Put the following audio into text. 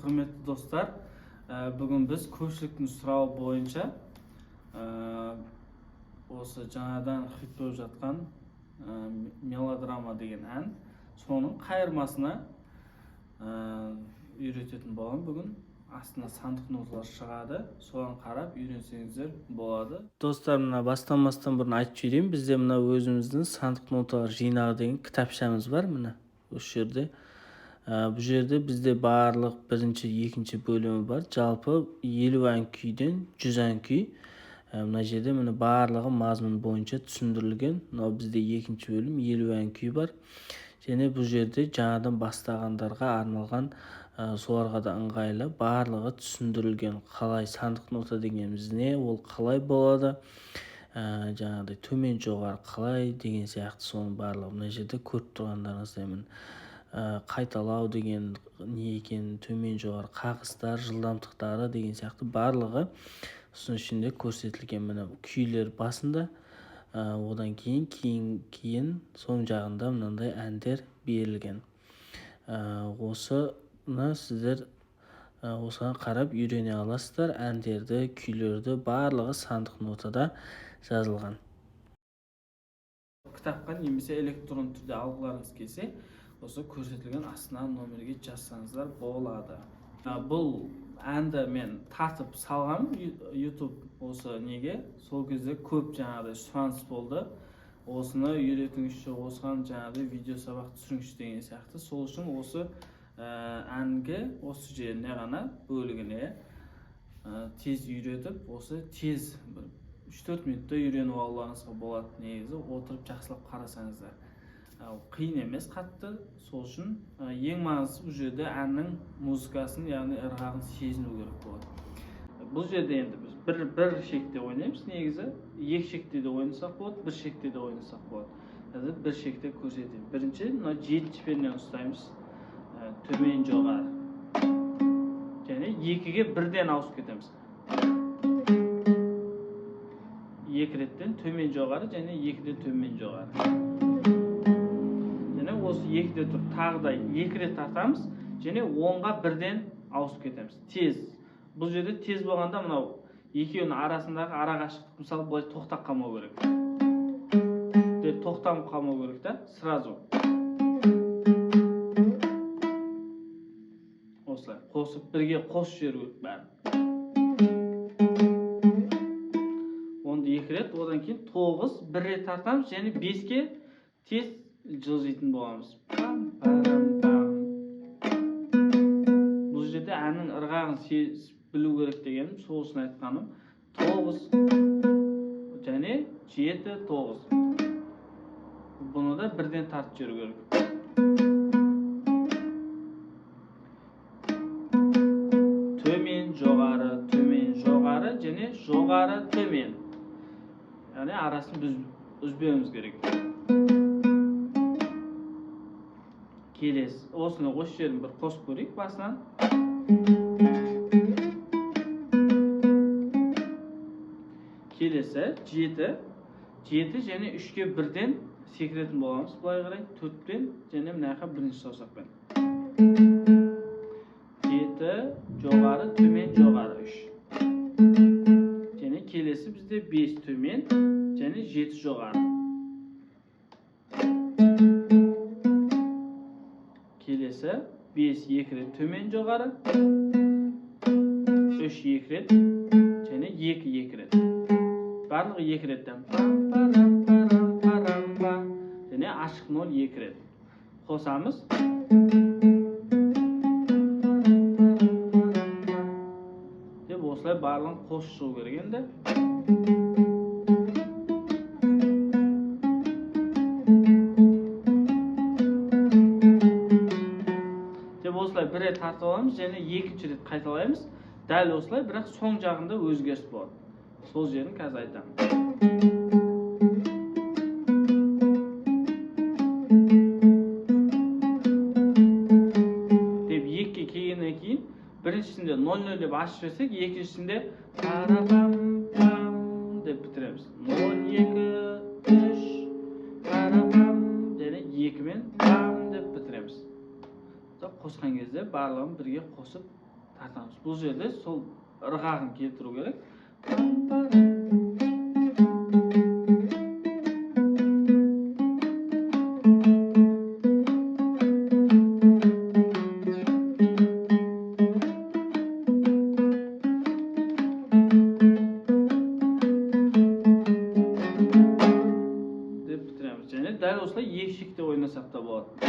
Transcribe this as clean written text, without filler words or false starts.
құрметті достар. Бүгін біз көпшіліктің сұрауы бойынша осы жаңадан хит болып жатқан мелодрама деген ән, соның қайырмасына үйрететін боламын. Бүгін астына сандық ноталар шығады, соған қарап үйренсеңіздер болады. Достар, мына бастамастан бұрын айтып жіберейін, бізде мына өзіміздің сандық ноталар жинағы деген кітапшамыз бар. Міне осы жерде. Бұл жерде бізде барлық бірінші, екінші бөлімі бар. Жалпы 50 ән күйден 100 ән күй. Мына жерде міне барлығы мазмұн бойынша түсіндірілген. Мынау бізде екінші бөлім 50 ән күй бар. Және бұл жерде жаңадан бастағандарға арналған, соларға да ыңғайлы барлығы түсіндірілген. Қалай сандық нота дегеніміз не, ол қалай болады, жаңағыдай төмен жоғары қалай деген сияқты, соның барлығы мына жерде көріп тұрғандарыңыздай қайталау деген не екенін, төмен жоғары қағыстар, жылдамдықтары деген сияқты барлығы соның ішінде көрсетілген. Міне күйлер басында, одан кейін соң жағында мынандай әндер берілген. Осыны сіздер осыған қарап үйрене аласыздар. Әндерді, күйлерді барлығы сандық нотада жазылған. Кітапқа немесе электрон түрде алғыларыңыз келсе, осы көрсетілген астына номерге жазсаңыздар болады. Бұл әнді мен тартып салғам YouTube осы неге. Сол кезде көп жаңағыдай сұраныс болды. Осыны үйретіңізші, осыған жаңағыдай видео сабақ түсіріңізші деген сияқты. Сол үшін осы әнге осы жеріне ғана бөлігіне тез үйретіп, осы тез 3-4 минутта үйреніп алуларыңызға болады. Негізі отырып жақсылап қарасаңыздар. Қиын емес қатты. Сол үшін ең маңыздысы бұл жерде әннің музыкасын, яғни ырғағын сезіну керек болады. Бұл жерде енді біз бір шекте ойнаймыз негізі. Екі шекте де ойнасақ болады, бір шекте де ойнасақ болады. Қазір бір шекте көрсетейін. Бірінші мына жетінші пернені ұстаймыз. Төмен жоғары. Және екіге бірден ауысып кетеміз. Екі реттен төмен жоғары және екіден төмен жоғары. Осы екіде тұр, тағы да екі рет тартамыз, және онға бірден ауысып кетеміз. Тез. Бұл жерде тез болғанда мынау екеуінің арасындағы арақашықтық, мысалы былай тоқтап қалмау керек. Деп тоқтап қалмау керек та, сразу. Осылай қосып, бірге қосып жіберу керек бәрін. Онда екі рет, одан кейін 9, бір рет тартамыз, және 5-ке тез жылжитын боламыз. Бұл жерде әннің ырғағын білу керек дегенім, сол үшін айтқаным. 9 және 7, 9. Бұны да бірден тартып жүру керек. Төмен, жоғары және жоғары, төмен. Яғни арасын үзбеуіміз керек. Келесі, осыны осы жерін бір қосып көрейік басынан. Келесі 7 және 3-ке бірден секіретін боламыз. Былай қарай 4-пен және мынаяққа бірінші саусақпен. 7 жоғары, төмен, жоғары 3. Және келесі бізде 5 төмен және 7 жоғары. Келесі 5 2 рет төмен жоғары, 3 2 рет және 2 рет. Барлығы 2 реттен. Және ашық 0 2 рет. Қосамыз. Деп осылай барлығын қосып шығу керек енді. Бір рет тартып аламыз, және екінші рет қайталаймыз. Дәл осылай, бірақ соң жағында өзгеріс болады. Сол жерін қазір айтамын. Деп 2-ке келгеннен кейін, біріншісінде 0-0 деп ашып жіберсек, екіншісінде парапам деп бітіреміз. 0 2 3 парапам және 2-мен пам деп бітіреміз. Қосқан кезде барлығын бірге қосып тартамыз. Бұл жерде сол ырғағын келтіру керек. Деп бітіреміз. Және дәл осылай екі шекте ойнасақ та болады.